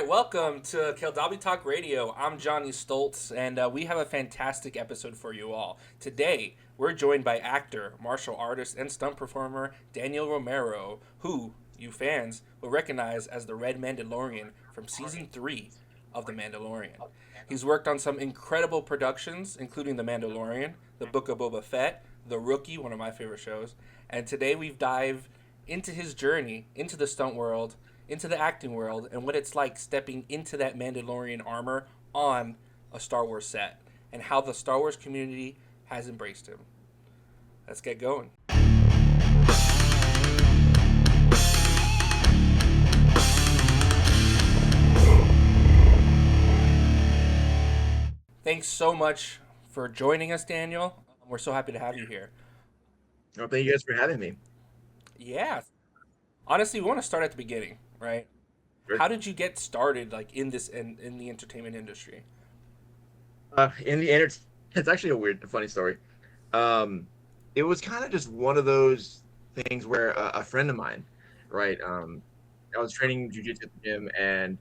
right, welcome to Keldabe Talk Radio. I'm Johnny Stoltz, and we have a fantastic episode for you all. Today, we're joined by actor, martial artist, and stunt performer Daniel Romero, who, you fans, will recognize as the Red Mandalorian from Season 3 of The Mandalorian. He's worked on some incredible productions, including The Mandalorian, The Book of Boba Fett, The Rookie, one of my favorite shows, and today we've dived into his journey into the stunt world, into the acting world, and what it's like stepping into that Mandalorian armor on a Star Wars set, and how the Star Wars community has embraced him. Let's get going. Thanks so much for joining us, Daniel. We're so happy to have you here. Well, thank you guys for having me. Yeah. Honestly, we want to start at the beginning, right? Sure. How did you get started, like in the entertainment industry? In the enter- it's actually a funny story. Um, it was kind of just one of those things where a friend of mine, right? I was training jujitsu at the gym, and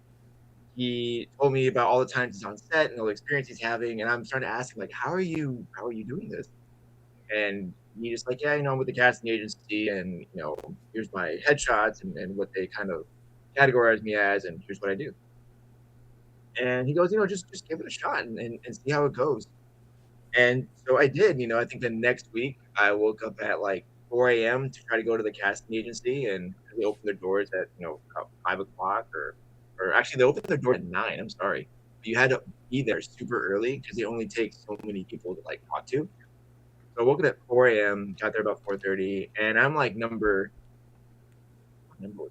he told me about all the times he's on set and all the experience he's having, and I'm starting to ask him like, how are you doing this? And he just like, yeah, I'm with the casting agency, and here's my headshots and what they kind of categorize me as, and here's what I do. And he goes, just give it a shot and see how it goes. And so I did. I think the next week I woke up at like 4 a.m. to try to go to the casting agency, and they opened their doors at about 5 o'clock, or actually they opened their door at 9. I'm sorry, but you had to be there super early because they only take so many people to like talk to. So I woke up at 4 a.m., got there about 4:30, and I'm like what number was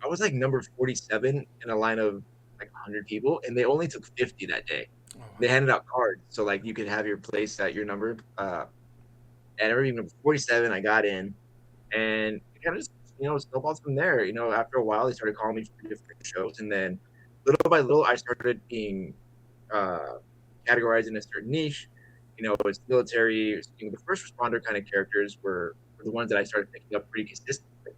I was like number 47 in a line of like 100 people, and they only took 50 that day. Oh, They wow. handed out cards, so like you could have your place at your number. And I remember number 47, I got in, and it kind of just snowballed from there. After a while, they started calling me for different shows, and then little by little, I started being uh, categorized in a certain niche. It's military. The first responder kind of characters were the ones that I started picking up pretty consistently.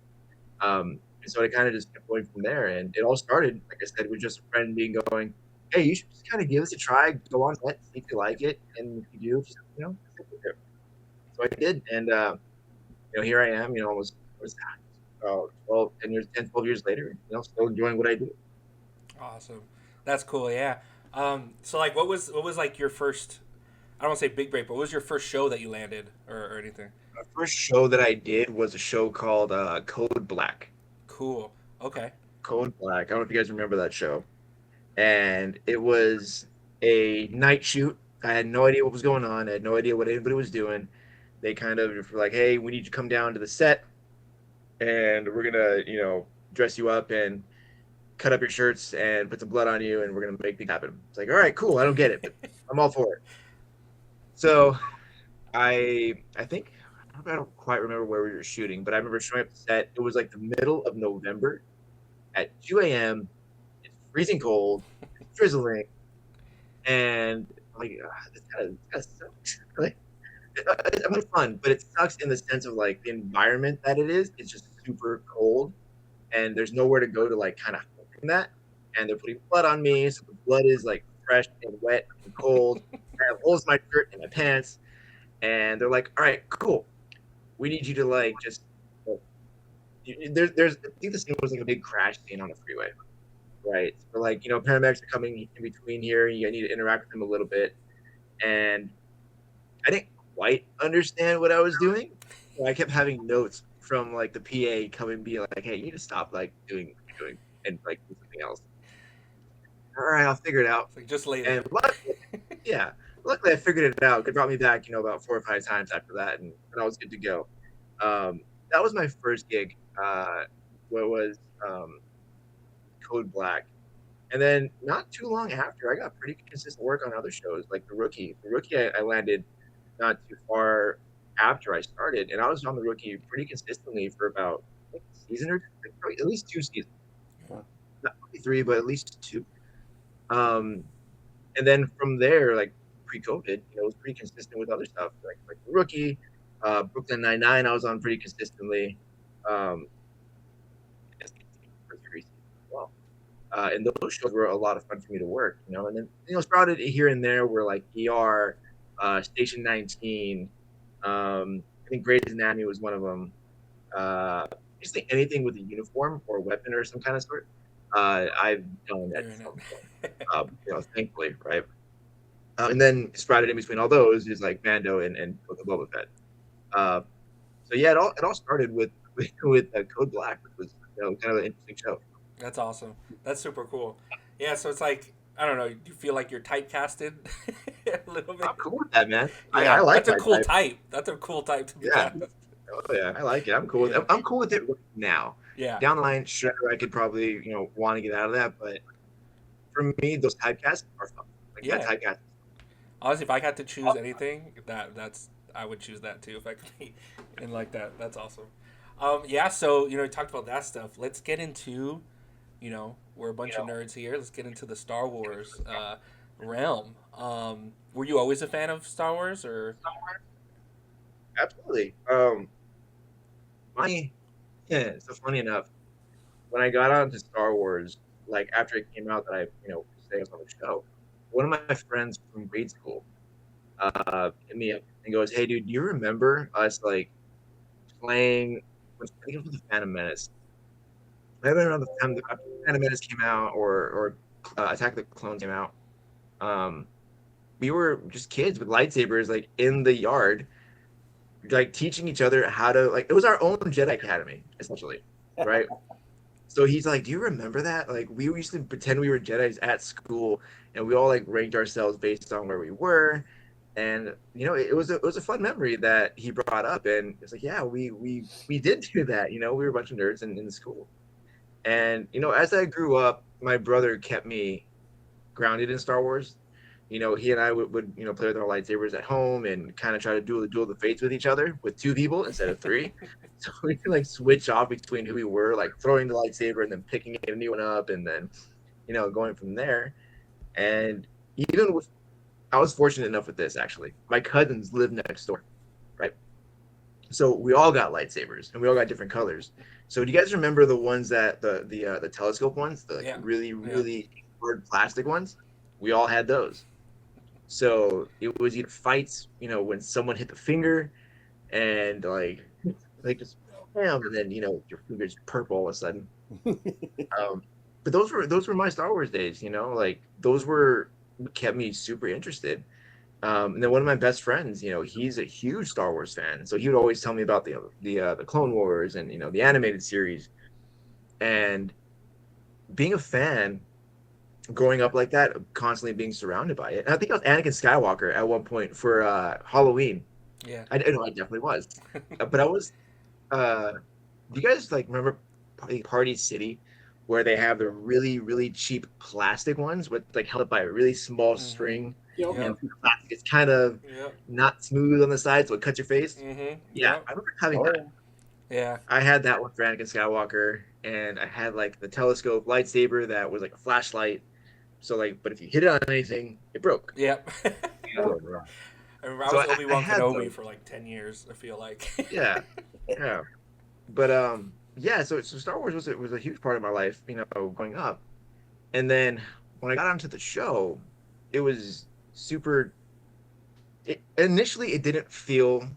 And so it kind of just kept going from there. And it all started, like I said, with just a friend being going, hey, you should just kind of give this a try, go on set, see if you like it. And if you do, just, stick with it. So I did. And, here I am, almost, what's that? 12, 10 years, 10, 12 years later, still enjoying what I do. Awesome. That's cool. Yeah. So like, what was like your first? I don't want to say big break, but what was your first show that you landed or anything? The first show that I did was a show called Code Black. Cool. Okay. Code Black. I don't know if you guys remember that show. And it was a night shoot. I had no idea what was going on. I had no idea what anybody was doing. They kind of were like, "Hey, we need you to come down to the set, and we're gonna, dress you up and cut up your shirts and put some blood on you, and we're gonna make things happen." It's like, all right, cool. I don't get it, but I'm all for it. So I think I don't quite remember where we were shooting, but I remember showing up to set. It was like the middle of November at 2 a.m. It's freezing cold, it's drizzling, and I'm like, this kind of sucks. Like, I'm having fun, but it sucks in the sense of like the environment that it is. It's just super cold, and there's nowhere to go to like kind of hide from that. And they're putting blood on me, so the blood is like fresh and wet and cold. I have holes in my shirt and my pants, and they're like, "All right, cool. We need you to like just." There's I think the scene was like a big crash scene on the freeway, right? So like paramedics are coming in between here. You need to interact with them a little bit, and I didn't quite understand what I was doing. So I kept having notes from like the PA coming, being like, "Hey, you need to stop like doing what you're doing and like do something else." All right, I'll figure it out. It's like just lay And there. yeah, luckily I figured it out. It brought me back, about 4 or 5 times after that, and I was good to go. That was my first gig. What was Code Black, and then not too long after, I got pretty consistent work on other shows like The Rookie. The Rookie, I landed not too far after I started, and I was on The Rookie pretty consistently for about like a season or two, like, probably at least 2 seasons, Yeah. not really 3, but at least 2. Um, and then from there, like pre-COVID, it was pretty consistent with other stuff like The Rookie, Brooklyn Nine-Nine. I was on pretty consistently. Um, for 3 seasons as well. And those shows were a lot of fun for me to work, and then sprouted here and there were like ER, Station 19. I think Grey's Anatomy was one of them. Just think anything with a uniform or a weapon or some kind of sort. I've done at some point. Thankfully, right? And then sprouted in between all those is like Mando and Book of Boba Fett. So yeah, it all started with Code Black, which was kind of an interesting show. That's awesome. That's super cool. Yeah, so it's like, I don't know, do you feel like you're typecasted a little bit? I'm cool with that, man. Yeah, I like that's a my cool type. type. That's a cool type to be Yeah. cast. Oh yeah, I like it. I'm cool. Yeah. I'm cool with it now. Yeah. Down the line, sure, I could probably want to get out of that, but for me, those typecasts are fun. Like Yeah. that typecast. Honestly, if I got to choose anything, that's I would choose that too if I could be in like that. That's awesome. Yeah, so you talked about that stuff. Let's get into, we're a bunch of nerds here. Let's get into the Star Wars realm. Were you always a fan of Star Wars, or? Absolutely. So funny enough, when I got onto Star Wars, like after it came out that I was on the show, one of my friends from grade school hit me up and goes, "Hey, dude, do you remember us like playing? I think it was the Phantom Menace. Maybe around the time the Phantom Menace came out, or Attack of the Clones came out. We were just kids with lightsabers, like in the yard, like teaching each other how to it was our own Jedi Academy, essentially, right?" So he's like, "Do you remember that? Like, we used to pretend we were Jedis at school, and we all like ranked ourselves based on where we were." And it was a fun memory that he brought up, and it's like, yeah, we did do that. We were a bunch of nerds in the school, and as I grew up, my brother kept me grounded in Star Wars. He and I would play with our lightsabers at home and kind of try to duel the fates with each other with two people instead of three. So we could like switch off between who we were, like throwing the lightsaber and then picking a new one up, and then going from there. And even with, I was fortunate enough with this actually. My cousins lived next door, right? So we all got lightsabers and we all got different colors. So do you guys remember the ones that the telescope ones, the really hard plastic ones? We all had those. So it was either fights, when someone hit the finger, and like just bam, and then your finger's purple all of a sudden. But those were my Star Wars days, like those were what kept me super interested. And then one of my best friends, he's a huge Star Wars fan, so he would always tell me about the Clone Wars and the animated series, and being a fan. Growing up like that, constantly being surrounded by it. And I think I was Anakin Skywalker at one point for Halloween. Yeah. I definitely was. But I was. Do you guys like remember Party City, where they have the really really cheap plastic ones with like held up by a really small string, and the plastic is kind of not smooth on the side, so it cuts your face. Yeah, I remember having that. Yeah. I had that one for Anakin Skywalker, and I had like the telescope lightsaber that was like a flashlight. So but if you hit it on anything, it broke. Yep. I remember I was Obi-Wan Kenobi for like 10 years, I feel like. Yeah. But yeah, so Star Wars was a huge part of my life, growing up. And then when I got onto the show, it was super. Initially, it didn't feel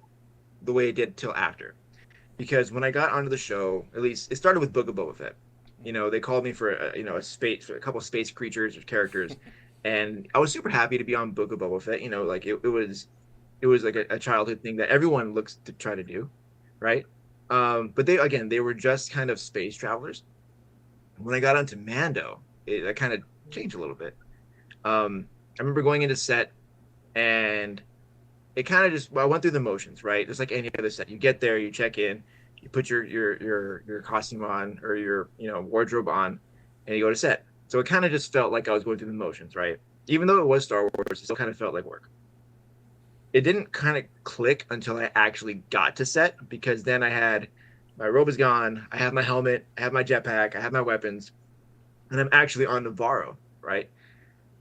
the way it did till after, because when I got onto the show, at least it started with Book of Boba Fett. They called me for a couple of space creatures or characters, and I was super happy to be on Book of Boba Fett. Like it was like a childhood thing that everyone looks to try to do, right? But they were just kind of space travelers. When I got onto Mando, it kind of changed a little bit. I remember going into set, and it kind of I went through the motions, right? Just like any other set. You get there, you check in. You put your costume on, or your wardrobe on, and you go to set. So it kind of just felt like I was going through the motions, right? Even though it was Star Wars, it still kind of felt like work. It didn't kind of click until I actually got to set, because then I had my robe is gone, I have my helmet, I have my jetpack, I have my weapons, and I'm actually on Navarro, right?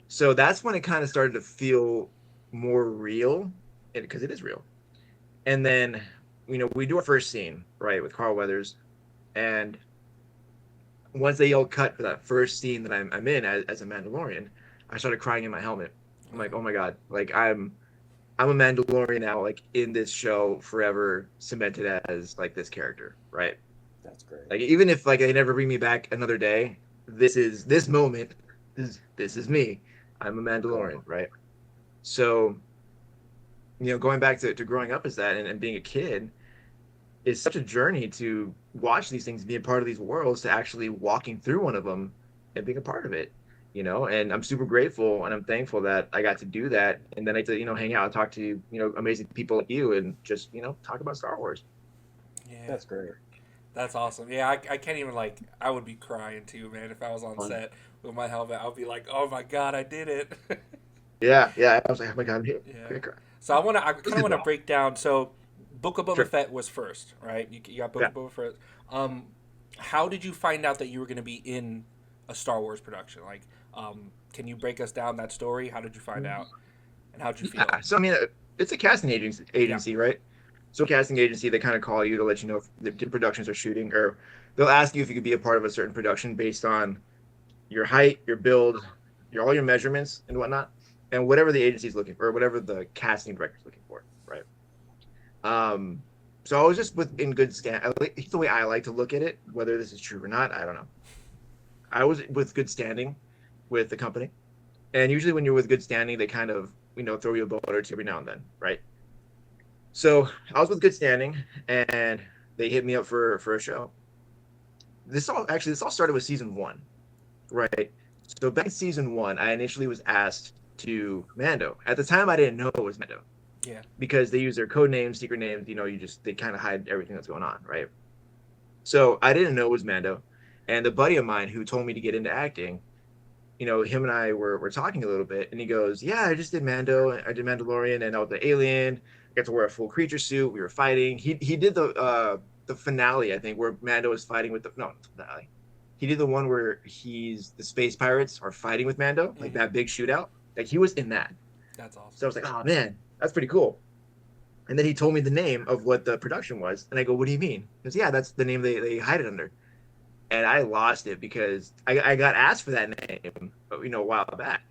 So that's when it kind of started to feel more real, because it is real. And then we do our first scene, right, with Carl Weathers, and once they yelled cut for that first scene that I'm in as a Mandalorian, I started crying in my helmet. I'm like, oh my god, like I'm a Mandalorian now, like in this show forever, cemented as like this character, right? That's great. Like even if like they never bring me back another day, this moment, this is me. I'm a Mandalorian, right? So, going back to growing up as that and being a kid is such a journey to watch these things, be a part of these worlds, to actually walking through one of them and being a part of it. And I'm super grateful and I'm thankful that I got to do that. And then I get to, hang out and talk to, amazing people like you and just, talk about Star Wars. Yeah, That's great. That's awesome. Yeah, I can't even like. I would be crying too, man. If I was on set with my helmet, I'd be like, "Oh my god, I did it!" Yeah. I was like, "Oh my god, I'm here." Yeah. So I kind of want to break down. So, Book of Boba Sure. Fett was first, right? You got Book of Boba Fett. How did you find out that you were going to be in a Star Wars production? Like, can you break us down that story? How did you find out, and how did you feel? Yeah. So I mean, it's a casting agency, right? So casting agency, they kind of call you to let you know if the productions are shooting, or they'll ask you if you could be a part of a certain production based on your height, your build, all your measurements and whatnot, and whatever the agency's looking for, or whatever the casting director's looking for, right? So I was just in good stand. It's the way I like to look at it. Whether this is true or not, I don't know. I was with good standing with the company, and usually when you're with good standing, they kind of throw you a bone or two every now and then, right? So I was with good standing, and they hit me up for a show. This all started with season 1, right? So back in season 1, I initially was asked to Mando. At the time, I didn't know it was Mando. Yeah. Because they use their code names, secret names. They kind of hide everything that's going on, right? So I didn't know it was Mando, and the buddy of mine who told me to get into acting, him and I were talking a little bit, and he goes, "Yeah, I just did Mando. I did Mandalorian, and I was the alien. I got to wear a full creature suit. We were fighting. He did the finale, I think, where Mando was fighting with finale. He did the one where the space pirates are fighting with Mando, like that big shootout. Like he was in that. That's awesome. So I was like, oh man, that's pretty cool. And then he told me the name of what the production was, and I go, "What do you mean?" He goes, "Yeah, that's the name they hide it under." And I lost it because I got asked for that name, a while back.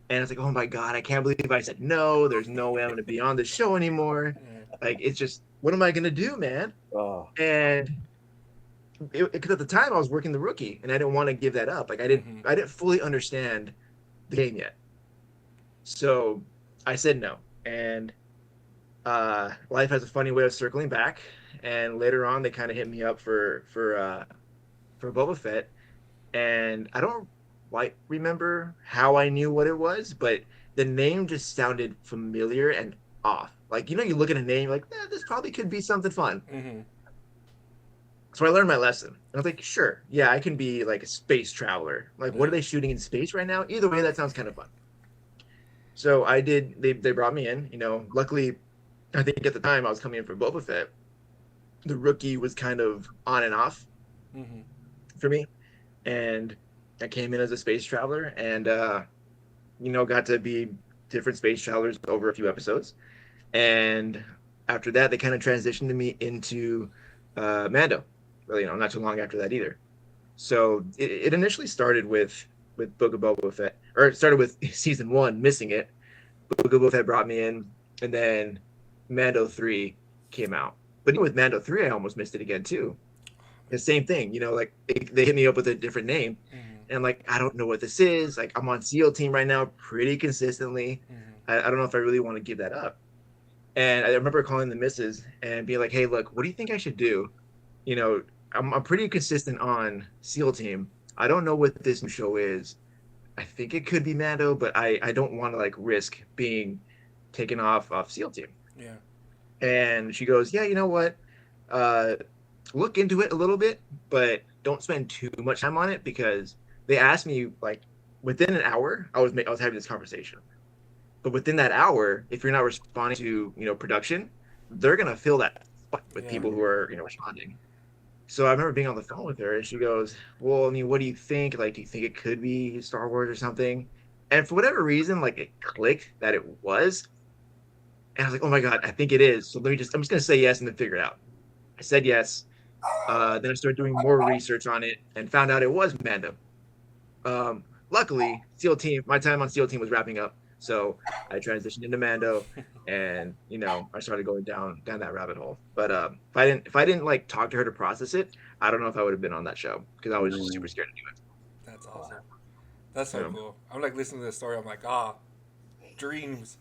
And I was like, oh my God, I can't believe I said no. There's no way I'm going to be on the show anymore. Like, it's just, what am I going to do, man? Oh. And because at the time I was working the Rookie and I didn't want to give that up. Like, I didn't fully understand the game yet. So I said no. And life has a funny way of circling back. And later on, they kind of hit me up for Boba Fett, and I don't quite remember how I knew what it was, but the name just sounded familiar and off. Like, you look at a name, like, this probably could be something fun. Mm-hmm. So I learned my lesson. And I was like, sure, yeah, I can be like a space traveler. Like, what are they shooting in space right now? Either way, that sounds kind of fun. So I did. They brought me in. Luckily, I think at the time I was coming in for Boba Fett. The Rookie was kind of on and off. Mm-hmm. For me, and I came in as a space traveler, and got to be different space travelers over a few episodes, and after that they kind of transitioned me into Mando. Well, not too long after that either. So it initially started with Book of Boba Fett, or it started with season 1, missing it. Book of Boba Fett brought me in, and then Mando 3 came out. But even with Mando 3, I almost missed it again too. The same thing, like they hit me up with a different name, and I'm like, I don't know what this is. Like, I'm on SEAL team right now pretty consistently. I don't know if I really want to give that up. And I remember calling the missus and being like, hey, look, what do you think I should do? I'm pretty consistent on SEAL team. I don't know what this new show is. I think it could be Mando, but I don't want to like risk being taken off SEAL team. Yeah. And she goes, yeah, you know what? Look into it a little bit, but don't spend too much time on it, because they asked me like within an hour. I was having this conversation, but within that hour, if you're not responding to production, they're gonna fill that spot with people who are responding. So I remember being on the phone with her, and she goes, "Well, I mean, what do you think? Like, do you think it could be Star Wars or something?" And for whatever reason, like it clicked that it was, and I was like, "Oh my God, I think it is." So I'm just gonna say yes and then figure it out. I said yes. Then I started doing more research on it and found out it was Mando. Luckily, SEAL Team, my time on SEAL Team was wrapping up, so I transitioned into Mando, and I started going down that rabbit hole. But if I didn't like talk to her to process it, I don't know if I would have been on that show because I was just super scared to do it. That's awesome. That's so Yeah. cool. I'm like listening to the story. I'm like, dreams.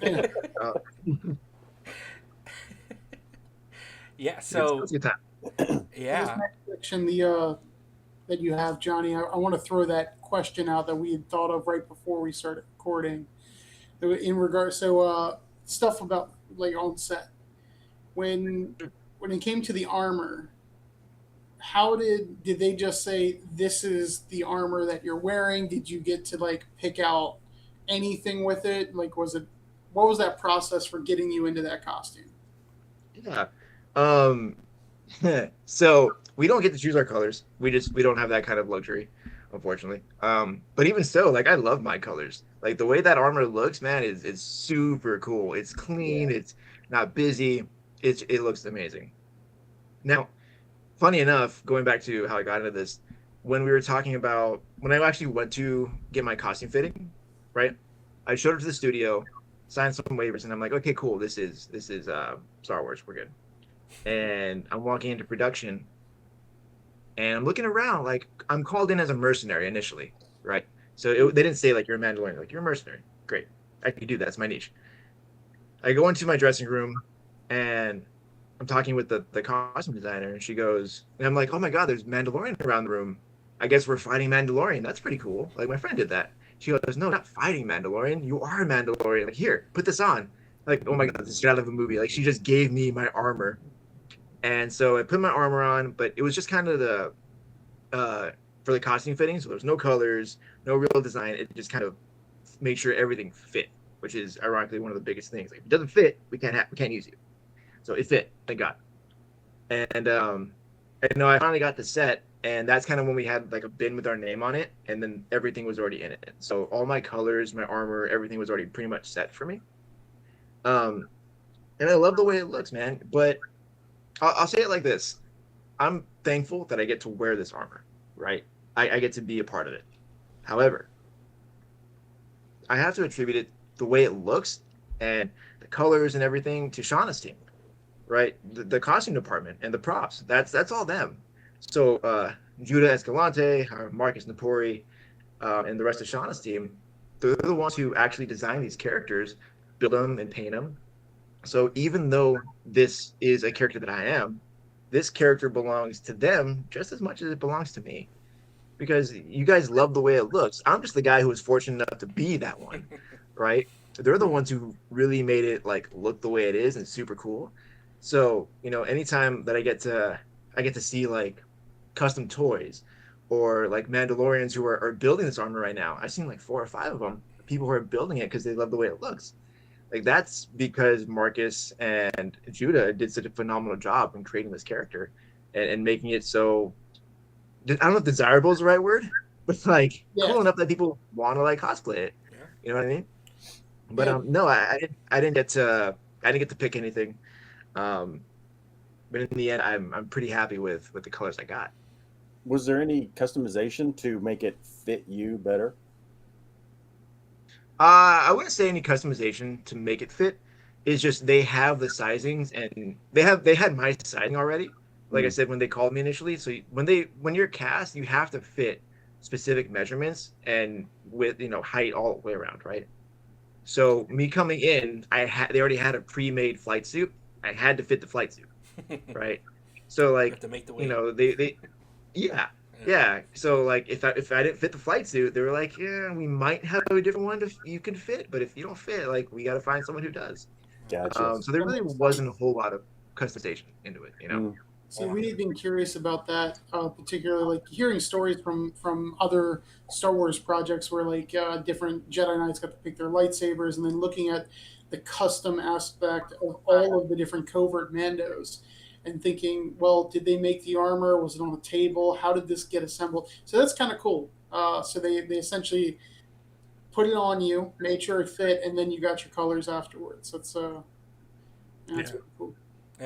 Yeah. Yeah. It's So a good time. This yeah. next section, that you have, Johnny, I want to throw that question out that we had thought of right before we started recording. In regards, stuff about like on set when it came to the armor. How did they just say this is the armor that you're wearing? Did you get to like pick out anything with it? Like, what was that process for getting you into that costume? Yeah. So we don't get to choose our colors. We don't have that kind of luxury, unfortunately. But even so, like I love my colors. Like the way that armor looks, man, is super cool. It's clean. It's not busy. It looks amazing. Now, funny enough, going back to how I got into this, when we were talking about when I actually went to get my costume fitting, right? I showed up to the studio, signed some waivers, and I'm like, okay, cool. This is Star Wars. We're good. And I'm walking into production, and I'm looking around like I'm called in as a mercenary initially, right? So they didn't say like you're a Mandalorian, like you're a mercenary. Great, I can do that. That's my niche. I go into my dressing room, and I'm talking with the costume designer, and she goes, and I'm like, oh my god, there's Mandalorian around the room. I guess we're fighting Mandalorian. That's pretty cool. Like my friend did that. She goes, no, not fighting Mandalorian. You are a Mandalorian. Like here, put this on. Like oh my god, this is out of a movie. Like she just gave me my armor, and so I put my armor on, but it was just kind of the for the costume fitting. So there's no colors, no real design. It just kind of made sure everything fit, which is ironically one of the biggest things. Like if it doesn't fit, we can't use you. So it fit, thank God. And I finally got the set, and that's kind of when we had like a bin with our name on it, and then everything was already in it. So all my colors, my armor, everything was already pretty much set for me. And I love the way it looks, man. But I'll say it like this: I'm thankful that I get to wear this armor, right? I get to be a part of it. However, I have to attribute it the way it looks and the colors and everything to Shauna's team, right? The costume department and the props. That's all them. So Judah Escalante, Marcus Napori, and the rest of Shauna's team, they're the ones who actually design these characters, build them and paint them. So even though this is a character that I am, this character belongs to them just as much as it belongs to me. Because you guys love the way it looks. I'm just the guy who was fortunate enough to be that one, right? They're the ones who really made it like look the way it is and super cool. So, anytime that I get to see like custom toys or like Mandalorians who are building this armor right now. I've seen like 4 or 5 of them, people who are building it because they love the way it looks. Like that's because Marcus and Judah did such a phenomenal job in creating this character and making it so, I don't know if desirable is the right word, but like cool enough that people want to like cosplay it. Yeah. You know what I mean? But no, I didn't get to pick anything. But in the end, I'm pretty happy with the colors I got. Was there any customization to make it fit you better? I wouldn't say any customization to make it fit. It's just they have the sizings and they had my sizing already. Like I said, when they called me initially, so when you're cast, you have to fit specific measurements and with height all the way around, right? So me coming in, they already had a pre-made flight suit. I had to fit the flight suit, right? So like have to make the weight. they yeah. So like if I didn't fit the flight suit, they were like, yeah, we might have a different one if you can fit, but if you don't fit, like we got to find someone who does. Gotcha. So there really wasn't a whole lot of customization into it, See, we've been curious about that, particularly like hearing stories from other Star Wars projects where like different Jedi Knights got to pick their lightsabers, and then looking at the custom aspect of all of the different covert Mandos, and thinking, well, did they make the armor? Was it on a table? How did this get assembled? So that's kind of cool. So they essentially put it on you, made sure it fit, and then you got your colors afterwards. That's really cool.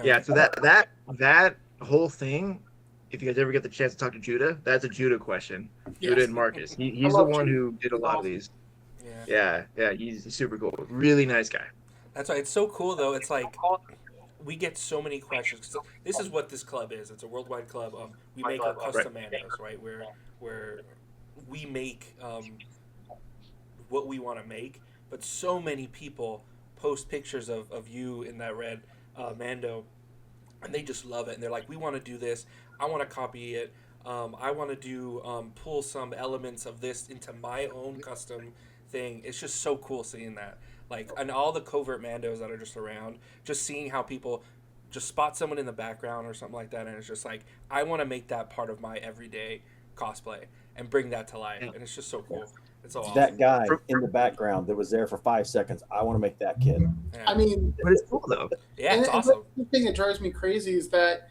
Yeah. So that whole thing, if you guys ever get the chance to talk to Judah, that's a Judah question. Judah Yes. and Marcus. I He's the love one Judah. who did a He's lot of awesome. these. Yeah. Yeah, he's super cool. Really nice guy. That's why it's so cool though. It's like we get so many questions. 'Cause this is what this club is. It's a worldwide club. We make our custom mandos, right? Where we make what we want to make. But so many people post pictures of you in that red Mando, and they just love it. And they're like, we want to do this. I want to copy it. I want to do pull some elements of this into my own custom thing. It's just so cool seeing that. Like, and all the covert Mandos that are just around, just seeing how people just spot someone in the background or something like that, and it's just like, I want to make that part of my everyday cosplay and bring that to life. And it's just so cool. It's so awesome. That guy in the background that was there for 5 seconds, I want to make that kid. Yeah. I mean, But it's cool though. Yeah, it's and awesome. the thing that drives me crazy is that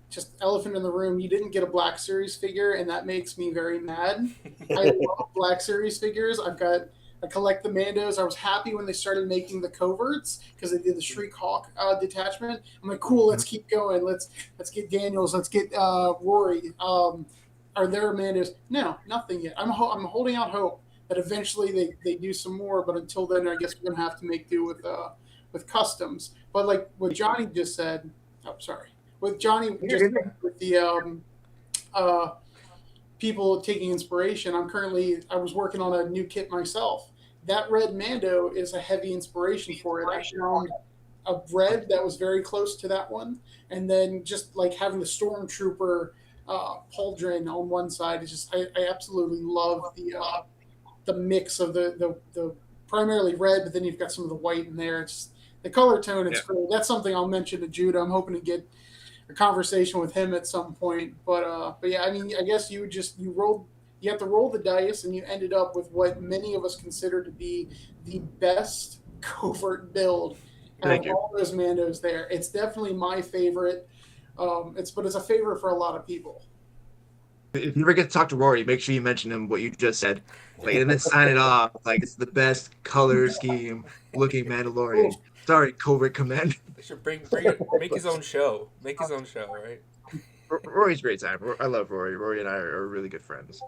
just elephant in the room, you didn't get a Black Series figure, and that makes me very mad. I love Black Series figures. I collect the Mandos. I was happy when they started making the coverts because they did the Shriek Hawk detachment. I'm like, cool, let's keep going. Let's get Daniels. Let's get Rory. Are there Mandos? No, nothing yet. I'm holding out hope that eventually they do some more. But until then, I guess we're gonna have to make do with customs. But like what Johnny just said. Oh, sorry. With Johnny just with the people taking inspiration. I was working on a new kit myself. That red Mando is a heavy inspiration for it. I found a red that was very close to that one, and then just like having the Stormtrooper pauldron on one side is just I absolutely love the mix of the primarily red, but then you've got some of the white in there. It's the color tone. It's great. That's something I'll mention to Judah. I'm hoping to get a conversation with him at some point. But yeah, I mean, I guess you have to roll the dice, and you ended up with what many of us consider to be the best covert build out of all those Mandos there. It's definitely my favorite. It's a favorite for a lot of people. If you ever get to talk to Rory, make sure you mention him what you just said. Like, and then sign it off. Like, it's the best color scheme looking Mandalorian. Sorry, Covert Command. They should make his own show. Make his own show, right? Rory's a great time. I love Rory. Rory and I are really good friends.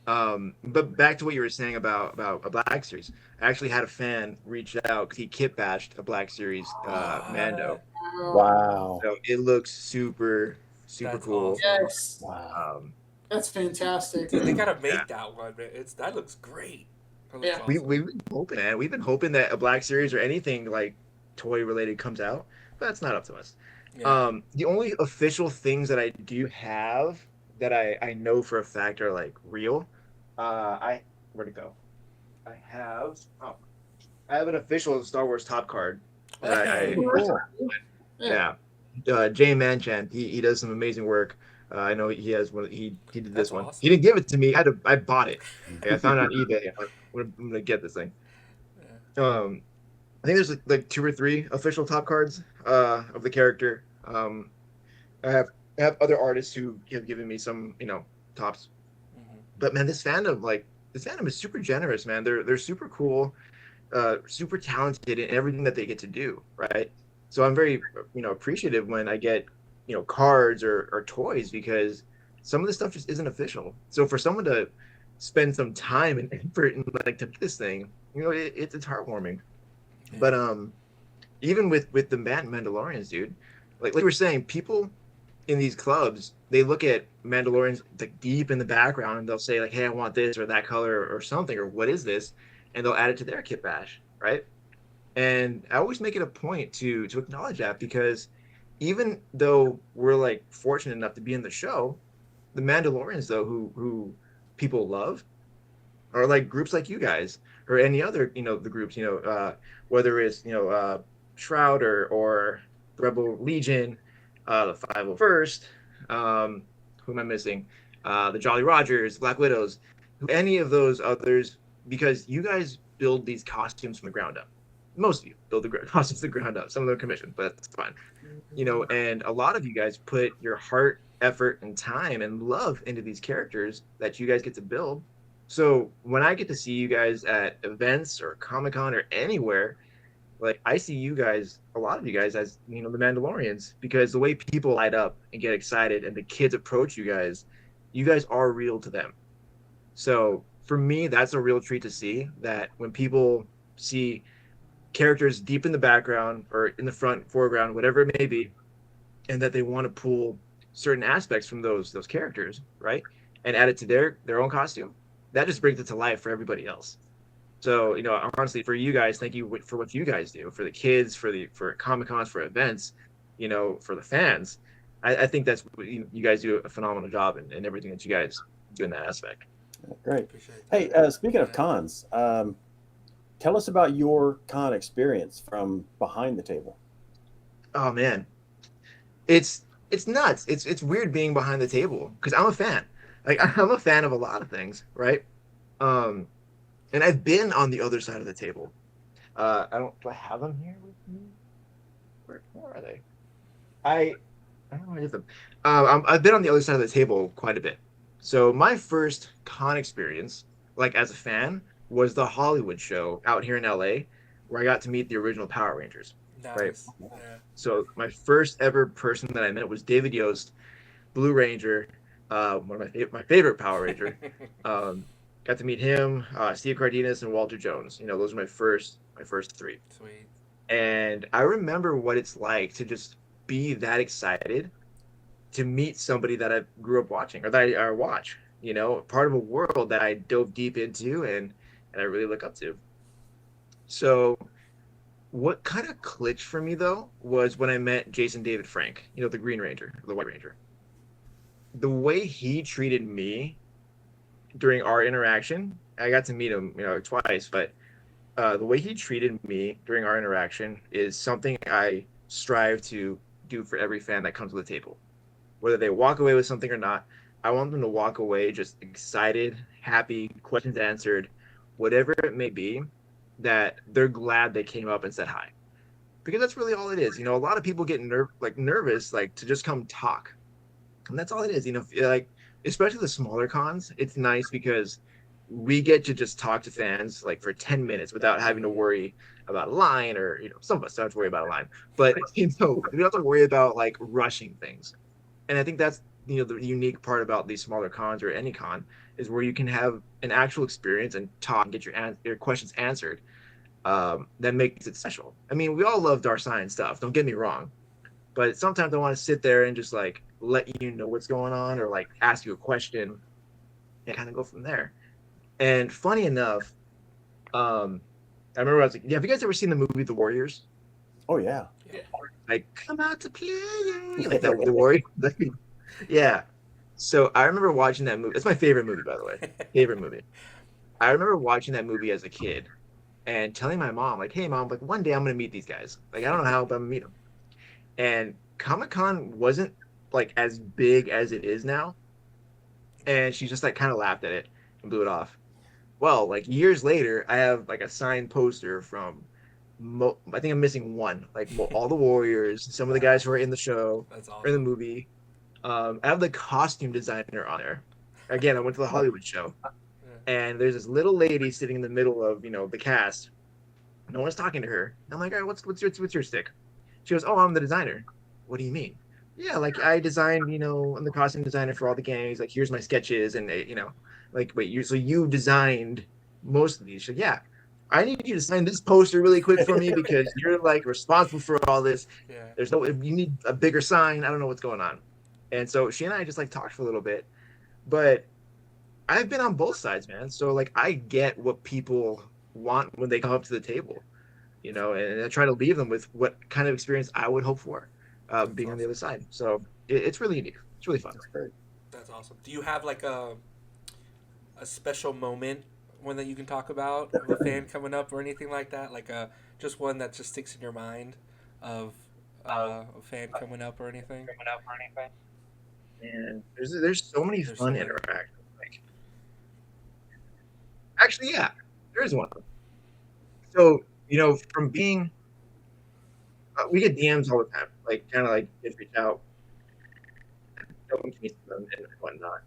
But back to what you were saying about a Black Series. I actually had a fan reach out because he kit bashed a Black Series Mando. Wow. So it looks super That's cool. awesome. Yes, Wow. that's fantastic. Dude, they gotta make that one. Man. That looks great. That looks Yeah. awesome. We've been hoping, man. We've been hoping that a Black Series or anything like toy related comes out, but that's not up to us. Yeah. The only official things that I do have that I know for a fact are like real. Where'd it go? I have an official Star Wars top card. Yeah. Jay Manchan, he does some amazing work. I know he has one. He did this That's one. awesome. He didn't give it to me. I bought it. I found it on eBay. I'm gonna get this thing. I think there's like 2 or 3 official top cards of the character. I have other artists who have given me some tops. Mhm. But man, this fandom is super generous, man. They're super cool, super talented in everything that they get to do, right? So I'm very appreciative when I get cards or toys, because some of the stuff just isn't official. So for someone to spend some time and effort and like to this thing, it's heartwarming. Yeah. But even with the Mandalorians, dude, like we were saying, people in these clubs, they look at Mandalorians like deep in the background, and they'll say like, hey, I want this or that color or something, or what is this, and they'll add it to their kit bash, right? And I always make it a point to acknowledge that, because even though we're like fortunate enough to be in the show, the Mandalorians though who people love are like groups like you guys or any other the groups, whether it's Shroud or Rebel Legion, the 501st, who am I missing? The Jolly Rogers, Black Widows, any of those others, because you guys build these costumes from the ground up. Most of you build the costumes from the ground up. Some of them are commissioned, but that's fine. And a lot of you guys put your heart, effort, and time and love into these characters that you guys get to build. So when I get to see you guys at events or Comic-Con or anywhere, like I see you guys, a lot of you guys, as the Mandalorians, because the way people light up and get excited, and the kids approach you guys are real to them. So for me, that's a real treat to see that when people see characters deep in the background or in the front, foreground, whatever it may be, and that they want to pull certain aspects from those characters, right, and add it to their own costume. That just brings it to life for everybody else. So honestly, for you guys, thank you for what you guys do for the kids, for Comic Cons, for events, for the fans. I think that's you guys do a phenomenal job in everything that you guys do in that aspect. Great. Hey, speaking of cons, tell us about your con experience from behind the table. Oh man, it's nuts. It's weird being behind the table because I'm a fan. Like I'm a fan of a lot of things, right? And I've been on the other side of the table. Do I have them here with me? Where are they? I don't know where I did them. I've been on the other side of the table quite a bit. So my first con experience, like as a fan, was the Hollywood show out here in LA, where I got to meet the original Power Rangers. Nice. Right. Yeah. So my first ever person that I met was David Yost, Blue Ranger, one of my favorite Power Ranger. Got to meet him, Steve Cardenas, and Walter Jones. Those are my first three. Sweet. And I remember what it's like to just be that excited to meet somebody that I grew up watching, or that I watch. Part of a world that I dove deep into and I really look up to. So what kind of clicked for me though was when I met Jason David Frank, the Green Ranger, the White Ranger. The way he treated me during our interaction, I got to meet him, twice, but the way he treated me during our interaction is something I strive to do for every fan that comes to the table. Whether they walk away with something or not, I want them to walk away just excited, happy, questions answered, whatever it may be, that they're glad they came up and said hi. Because that's really all it is. A lot of people get nervous, like to just come talk. And that's all it is. Like, especially the smaller cons, it's nice because we get to just talk to fans like for 10 minutes without having to worry about a line, or some of us don't have to worry about a line, but we don't have to worry about like rushing things. And I think that's the unique part about these smaller cons, or any con, is where you can have an actual experience and talk and get your questions answered. That makes it special. I mean, we all love our science stuff, don't get me wrong, but sometimes I want to sit there and just like let you know what's going on, or like ask you a question and kind of go from there. And funny enough, I remember I was like, have you guys ever seen the movie The Warriors? Oh yeah. Like, come out to play, like that, the Warriors. Yeah. So I remember watching that movie. It's my favorite movie, by the way. Favorite movie. I remember watching that movie as a kid and telling my mom, like, hey mom, like one day I'm gonna meet these guys. Like, I don't know how, but I'm gonna meet them. And Comic-Con wasn't like as big as it is now. And she just like kind of laughed at it and blew it off. Well, like years later, I have like a signed poster from I think I'm missing one, like all the Warriors, some of the guys who are in the show, That's or in the awesome. movie. I have the costume designer on there. Again, I went to the Hollywood show, and there's this little lady sitting in the middle of the cast. No one's talking to her. I'm like, all right, what's your stick? She goes, oh, I'm the designer. What do you mean? Yeah, like I designed, I'm the costume designer for all the gangs. Like here's my sketches, and like wait, you designed most of these? She's like, yeah. I need you to sign this poster really quick for me because you're like responsible for all this. Yeah. You need a bigger sign. I don't know what's going on. And so she and I just like talked for a little bit, but I've been on both sides, man. So like I get what people want when they come up to the table, and I try to leave them with what kind of experience I would hope for, being on the other side. So it's really unique. It's really fun. That's great. That's awesome. Do you have like a special moment, one that you can talk about, of a fan coming up or anything like that? Like just one that just sticks in your mind of a fan coming up or anything? And there's so many There's fun so many. interactions. Like, actually, yeah, there is one. So from being, we get DMs all the time, like kind of like kids reach out, meet them and whatnot.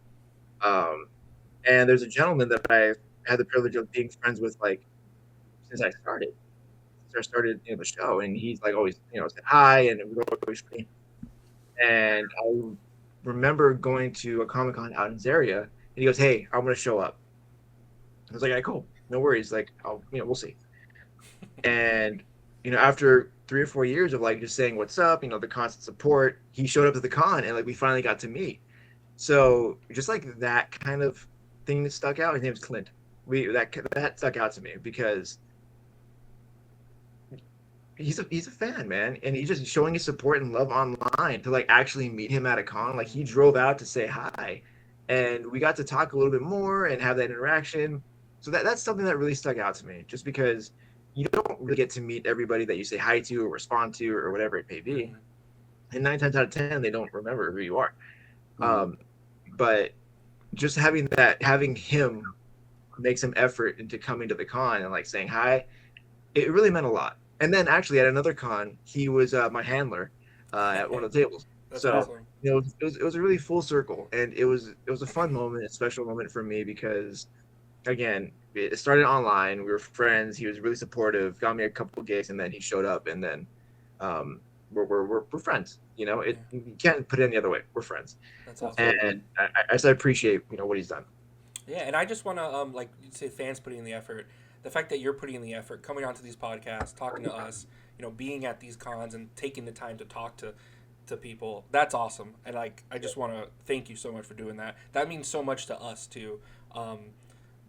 And there's a gentleman that I had the privilege of being friends with, like since I started. after I started the show, and he's like always said hi, and it was always funny. And I remember going to a Comic-Con out in Zaria, and he goes, "Hey, I'm gonna show up." I was like, "All right, cool, no worries. Like, we'll see." And after 3 or 4 years of like just saying what's up, the constant support, he showed up to the con, and like we finally got to meet. So just like that kind of thing that stuck out. His name was Clint. That stuck out to me because he's a fan, man, and he's just showing his support and love online. To like actually meet him at a con, like he drove out to say hi, and we got to talk a little bit more and have that interaction. So that's something that really stuck out to me, just because you don't really get to meet everybody that you say hi to or respond to or whatever it may be, and 9 times out of 10 they don't remember who you are. But just having him make some effort into coming to the con and like saying hi, it really meant a lot. And then actually at another con, he was my handler at one of the tables. That's so awesome. it was a really full circle, and it was a fun moment, a special moment for me, because again, it started online. We were friends. He was really supportive, got me a couple of gigs, and then he showed up, and then we're friends. You can't put it any other way. We're friends. That's awesome. And I appreciate what he's done. Yeah, and I just want to like you say, fans putting in the effort. The fact that you're putting in the effort, coming onto these podcasts, talking to us, being at these cons and taking the time to talk to people, that's awesome. And like, I just want to thank you so much for doing that. That means so much to us too.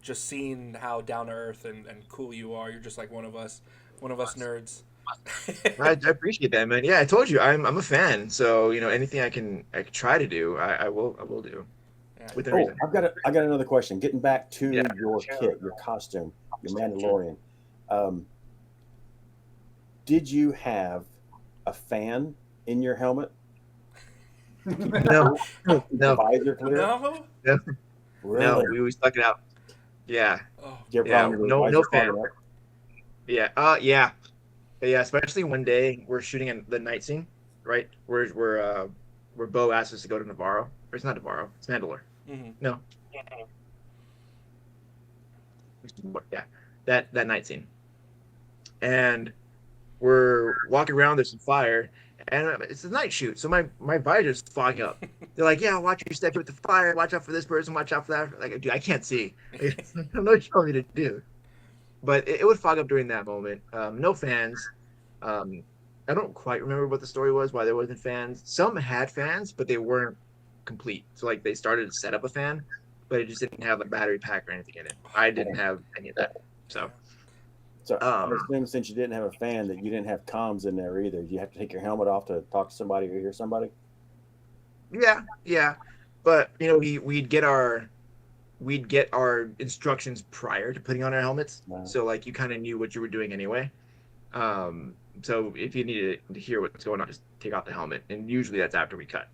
Just seeing how down to earth and cool you are. You're just like one of us nerds. I appreciate that, man. Yeah, I told you I'm a fan. So anything I can try to do, I will do. Yeah. Within reason. I got another question. Getting back to your kit, your costume, your Mandalorian. Did you have a fan in your helmet? No. Visor clear? No. Really? No, we stuck it out. Yeah. Oh. No fan. Yeah. Yeah. Especially one day we're shooting in the night scene, right? Where Bo asked us to go to Navarro. Or it's not Navarro. It's Mandalore. Mm-hmm. No. Yeah. That night scene. And we're walking around. There's some fire, and it's a night shoot, so my visor's fogging up. They're like, "Yeah, watch your step with the fire. Watch out for this person. Watch out for that." Like, dude, I can't see. I don't know what you want me to do. But it would fog up during that moment. No fans. I don't quite remember what the story was, why there wasn't fans. Some had fans, but they weren't complete. So like they started to set up a fan, but it just didn't have a battery pack or anything in it. I didn't have any of that. So I assume since you didn't have a fan that you didn't have comms in there either. You have to take your helmet off to talk to somebody or hear somebody. Yeah. But we'd get our instructions prior to putting on our helmets. Wow. So like you kind of knew what you were doing anyway. So if you needed to hear what's going on, just take off the helmet, and usually that's after we cut.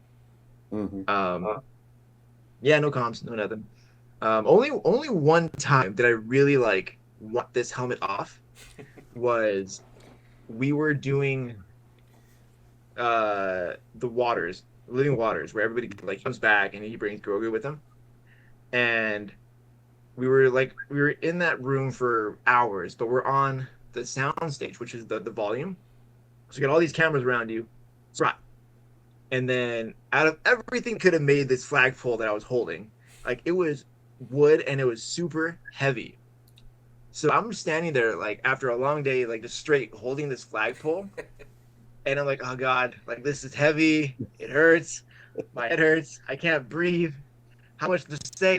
Mm-hmm. Yeah, no comms, no nothing. Only one time did I really like want this helmet off was we were doing the living waters, where everybody like comes back and he brings Grogu with him, and we were in that room for hours, but we're on the sound stage, which is the volume. So you got all these cameras around you, right? And then out of everything could have made this flagpole that I was holding, like it was wood and it was super heavy. So I'm standing there like after a long day, like just straight holding this flagpole, and I'm like, oh God, like this is heavy. It hurts. My head hurts. I can't breathe. How much to say,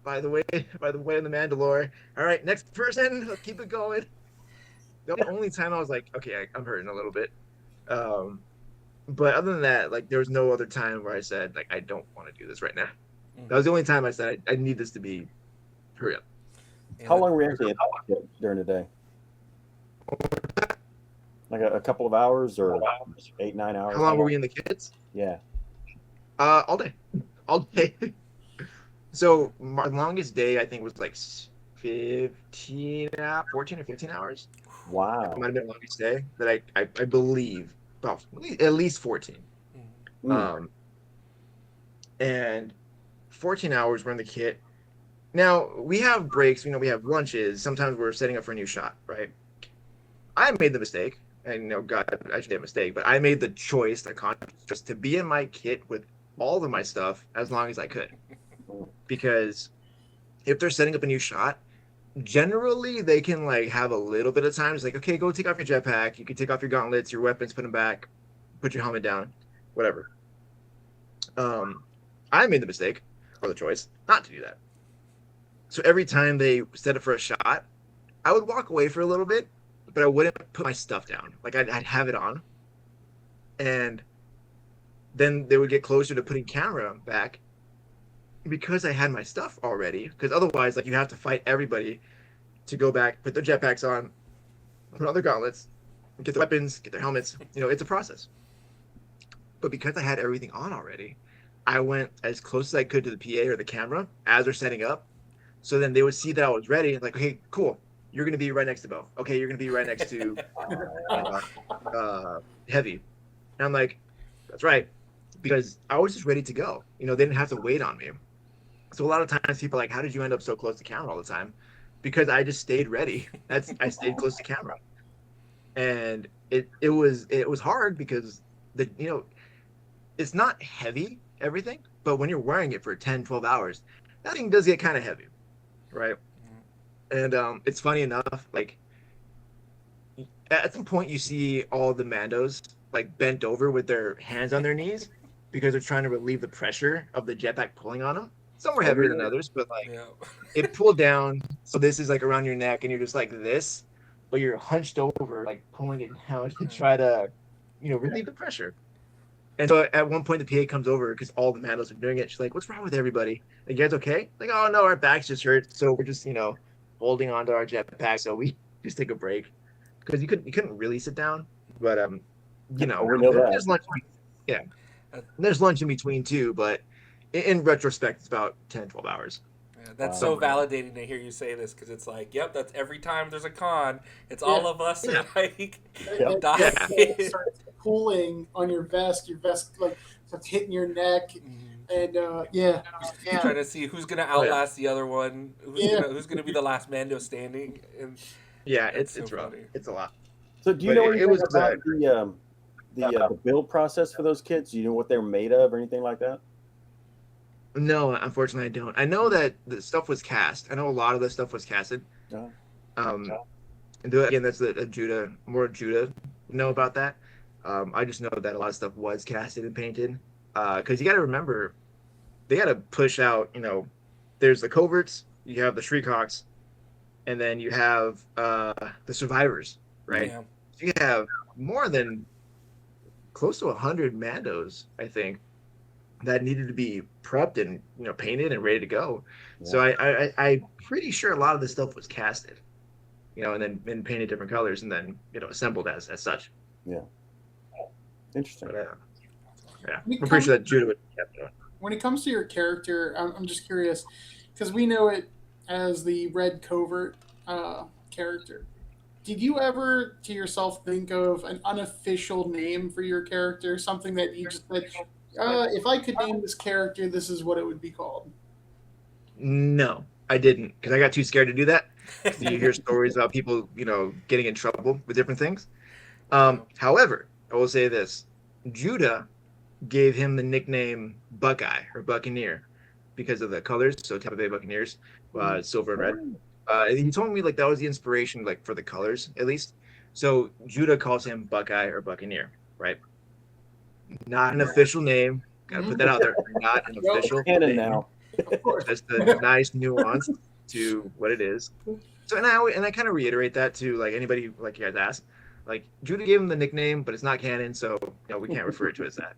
by the way in the Mandalore. All right, next person. Let's keep it going. The only time I was like, okay, I'm hurting a little bit. But other than that, like there was no other time where I said like I don't want to do this right now. That was the only time I said I need this to be hurry up. How long were you actually during the day? Like a couple of hours or 8-9 hours? How long were we in the kids? Yeah. All day. So my longest day I think was like 14 or 15 hours. Wow. That might have been the longest day that I believe. Well, at least 14. And 14 hours we're in the kit. Now we have breaks, we have lunches. Sometimes we're setting up for a new shot, right? I made the mistake, and God, I should say a mistake, but I made the choice, the conscious choice to be in my kit with all of my stuff as long as I could, because if they're setting up a new shot, generally they can like have a little bit of time. It's like, okay, go take off your jetpack. You can take off your gauntlets, your weapons, put them back, put your helmet down, whatever. I made the mistake or the choice not to do that. So every time they set it for a shot, I would walk away for a little bit, but I wouldn't put my stuff down. Like I'd have it on, and then they would get closer to putting camera back because I had my stuff already. Because otherwise, like you have to fight everybody to go back, put their jetpacks on, put on their gauntlets, get their weapons, get their helmets. It's a process. But because I had everything on already, I went as close as I could to the PA or the camera as they're setting up. So then they would see that I was ready. Like, okay, cool. You're going to be right next to Bo. Okay, you're going to be right next to Heavy. And I'm like, that's right. Because I was just ready to go. They didn't have to wait on me. So a lot of times people are like, how did you end up so close to camera all the time? Because I just stayed ready. I stayed close to camera. And it was hard because it's not heavy, everything, but when you're wearing it for 10, 12 hours, that thing does get kind of heavy, right? And it's funny enough, like at some point you see all the Mandos like bent over with their hands on their knees because they're trying to relieve the pressure of the jetpack pulling on them. Some were heavier than others, but like it pulled down. So this is like around your neck and you're just like this, but you're hunched over, like pulling it down to try to, relieve the pressure. And so at one point the PA comes over because all the Mandos are doing it. She's like, "What's wrong with everybody? Are you guys okay?" Like, "Oh no, our backs just hurt, so we're just holding on to our jetpack, so we just take a break because you couldn't really sit down, but there's lunch, there's lunch in between too, but in retrospect, it's about 10, 12 hours. Yeah, that's so validating to hear you say this because it's like, yep, that's every time there's a con, it's all of us are like dying. Starts pulling on your vest like starts hitting your neck, and trying to see who's gonna outlast the other one, who's gonna be the last Mando standing. And it's rough. funny. It's a lot. So do you know anything about the build process for those kits? Do you know what they're made of or anything like that? No, unfortunately, I don't. I know that the stuff was cast. I know a lot of the stuff was casted. And again, that's more Judah know about that. I just know that a lot of stuff was casted and painted. Because you got to remember, they got to push out. There's the coverts, you have the Shriekhawks, and then you have the survivors, right? Yeah. So you have more than close to 100 Mandos, I think, that needed to be prepped and painted and ready to go. Yeah. So I'm pretty sure a lot of this stuff was casted, and then painted different colors and then assembled as such. Yeah. Interesting. But, I'm pretty sure that Judah would have it on. When it comes to your character, I'm just curious because we know it as the Red Covert character. Did you ever to yourself think of an unofficial name for your character, something that you just said, if I could name this character, this is what it would be called? No, I didn't, because I got too scared to do that. You hear stories about people, getting in trouble with different things. However, I will say this: Judah gave him the nickname Buckeye or Buccaneer because of the colors. So Tampa Bay Buccaneers, silver and red. He told me like that was the inspiration, like for the colors at least. So Judah calls him Buckeye or Buccaneer, right? Not an official name. Gotta put that out there. Not an official name. Now. Of course, that's the nice nuance to what it is. So and I kind of reiterate that to like anybody like you guys ask. Like Judah gave him the nickname, but it's not canon, so we can't refer to it as that.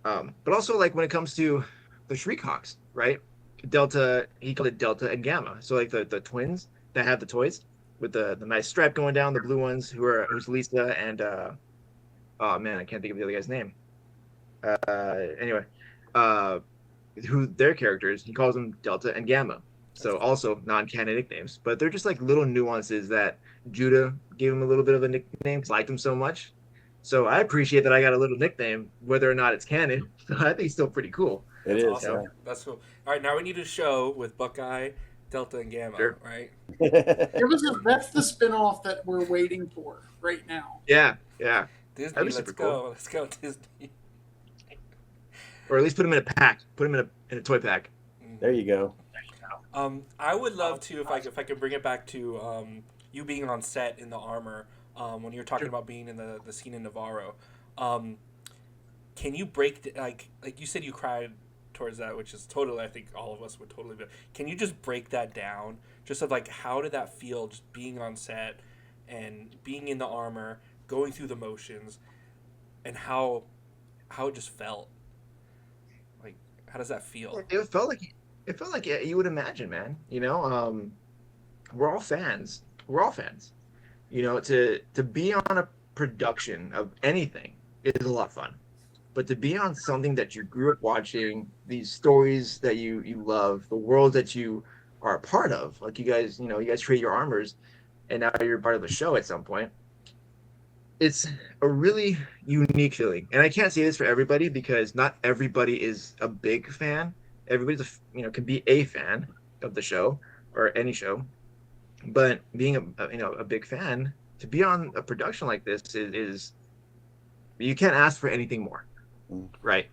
But also like when it comes to the Shriekhawks, right? Delta, he called it Delta and Gamma. So like the twins that have the toys with the nice stripe going down, the blue ones who's Lisa and oh man, I can't think of the other guy's name. Anyway, who their characters, he calls them Delta and Gamma. So also non-canon nicknames, but they're just like little nuances that Judah gave him a little bit of a nickname, liked him so much. So I appreciate that I got a little nickname, whether or not it's canon. So I think it's still pretty cool. It is. Awesome. That's cool. All right, now we need a show with Buckeye Delta and Gamma, Sure. right? That's the spinoff that we're waiting for right now. Yeah. Disney, That'd be let's super go. cool. Let's go, Disney. Or at least put them in a pack. Put them in a toy pack. There you go. I would love to if I could bring it back to you being on set in the armor when you were talking about being in the scene in Navarro. Can you break like you said you cried towards that, which is totally, I think all of us would totally do. Can you just break that down, just of like how did that feel, just being on set and being in the armor, going through the motions, and how it just felt? Like, how does that feel? It felt like you would imagine, man. You know, we're all fans. You know, to be on a production of anything is a lot of fun. But to be on something that you grew up watching, these stories that you love, the world that you are a part of, like you guys create your armors, and now you're part of the show at some point. It's a really unique feeling, and I can't say this for everybody because not everybody is a big fan. Everybody's can be a fan of the show or any show, but being a big fan, to be on a production like this is you can't ask for anything more. Right.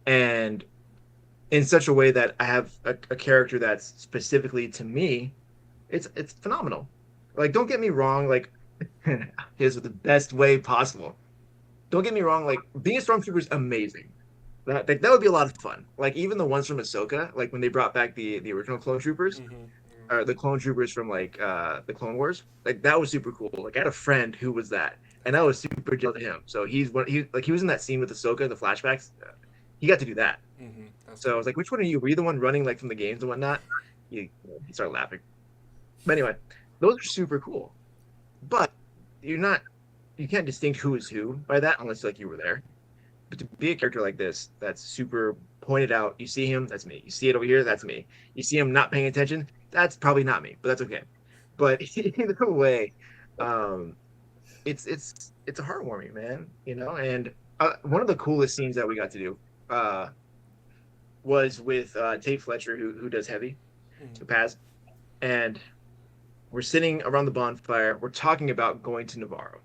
And in such a way that I have a character that's specifically to me, it's phenomenal. Like, don't get me wrong, like here's the best way possible. Don't get me wrong, like being a stormtrooper is amazing. That would be a lot of fun. Like even the ones from Ahsoka, like when they brought back the original clone troopers, or the clone troopers from like the Clone Wars, like that was super cool. Like I had a friend who was that. And I was super jealous of him. So he was in that scene with Ahsoka, the flashbacks. He got to do that. So I was like, which one are you? Were you the one running like from the games and whatnot? He started laughing. But anyway, those are super cool. But you can't distinguish who is who by that unless like you were there. But to be a character like this, that's super pointed out. You see him, that's me. You see it over here, that's me. You see him not paying attention, that's probably not me, but that's okay. But either way, it's a heartwarming, man, you know. And one of the coolest scenes that we got to do was with Tate Fletcher, who does Heavy, Paz, and we're sitting around the bonfire. We're talking about going to Navarro,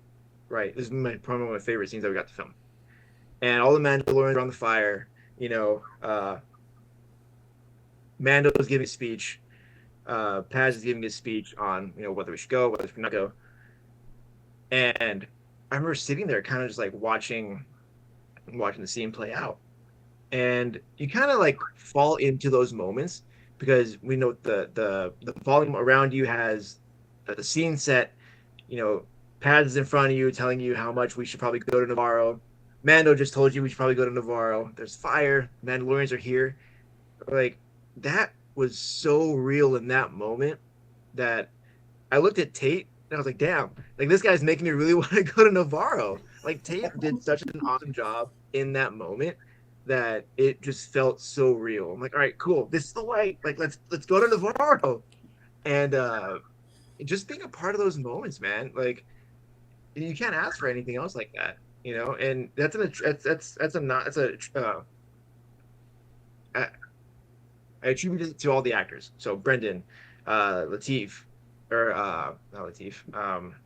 right? This is probably one of my favorite scenes that we got to film. And all the Mandalorians are on the fire. You know, Mando is giving a speech. Paz is giving his speech on whether we should go, whether we should not go. And I remember sitting there kind of just like watching the scene play out. And you kind of like fall into those moments because we know the volume around you has the scene set, Paz is in front of you telling you how much we should probably go to Navarro. Mando just told you we should probably go to Navarro. There's fire. Mandalorians are here. Like, that was so real in that moment that I looked at Tate and I was like, damn, like this guy's making me really want to go to Navarro. Like Tate did such an awesome job in that moment that it just felt so real. I'm like, all right, cool. This is the way. Like, let's go to Navarro. And just being a part of those moments, man, like you can't ask for anything else like that, and I attribute it to all the actors. So Brendan, Lateef, or not Lateef,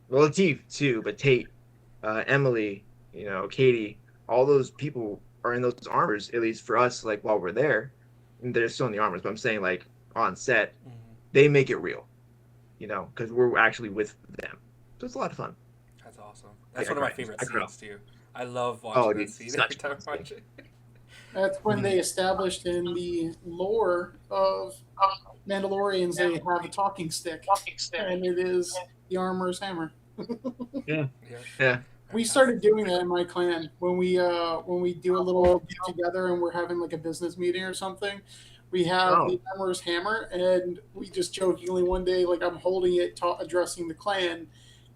well, Lateef too, but Tate, Emily, Katie, all those people are in those armors, at least for us, like while we're there. And they're still in the armors, but I'm saying like on set, they make it real, because we're actually with them. So it's a lot of fun. That's awesome. That's one of my favorite scenes too. I love watching that scene every time I watch it. That's when they established in the lore of Mandalorians they have a talking stick, and it is the armor's hammer. Yeah. We started doing that in my clan when we do a little get together and we're having like a business meeting or something. We have the armor's hammer, and we just jokingly one day, like I'm holding it, addressing the clan,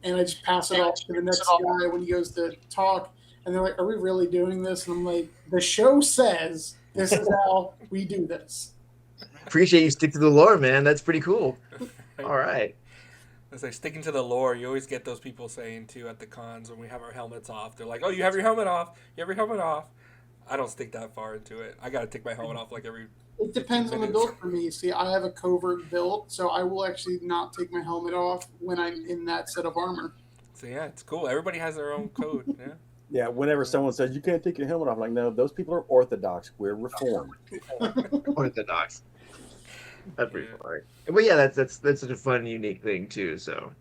and I just pass it off to the next guy when he goes to talk. And they're like, are we really doing this? And I'm like, the show says this is how we do this. Appreciate you stick to the lore, man. That's pretty cool. All right. It's like sticking to the lore. You always get those people saying, too, at the cons when we have our helmets off. They're like, oh, you have your helmet off. You have your helmet off. I don't stick that far into it. I got to take my helmet off like every It depends on the build for me. See, I have a covert build, so I will actually not take my helmet off when I'm in that set of armor. So yeah, it's cool. Everybody has their own code. Yeah. Yeah, whenever someone says you can't take your helmet off, I'm like, no, those people are Orthodox. We're Reformed. Orthodox. That's pretty funny. But yeah, that's such a fun, unique thing too. So,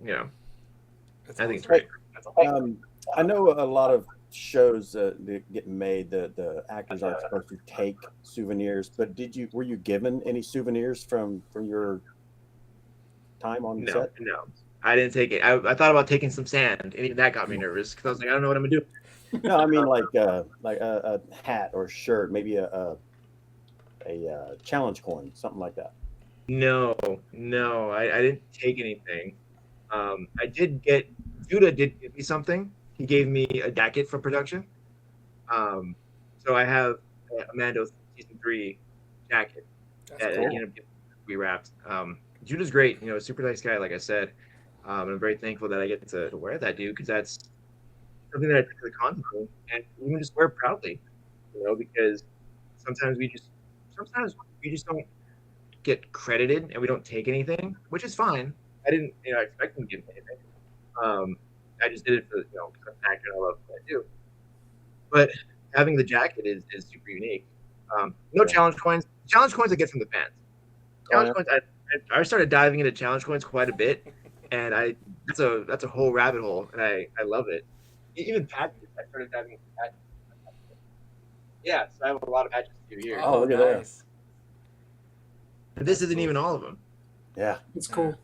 you know, That's I think it's awesome. great. I know a lot of shows that get made. The actors aren't supposed to take souvenirs, but were you given any souvenirs from your time on No, set? no, I didn't take it. I thought about taking some sand, and even that got me nervous because I was like, I don't know what I'm gonna do. No, I mean like a hat or shirt, maybe a challenge coin, something like that. No, I didn't take anything. I did get Judah did give me something. He gave me a jacket for production. So I have a Mando season 3 jacket That's that cool. ended up getting rewrapped. Judah's great, you know, super nice guy, like I said. And I'm very thankful that I get to wear that dude because that's something that I take to the con room and even just wear proudly, you know, because sometimes we just don't get credited and we don't take anything, which is fine. I didn't, you know, expect them to give me anything. I just did it for, you know, because I'm an actor and I love what I do. But having the jacket is super unique. No challenge coins. Challenge coins I get from the fans. Challenge coins. I started diving into challenge coins quite a bit, and that's a whole rabbit hole, and I love it. Even patches. I started diving into patches. Yeah, so I have a lot of patches to do here. Oh, look at that. nice. And this isn't even all of them. Yeah. It's cool.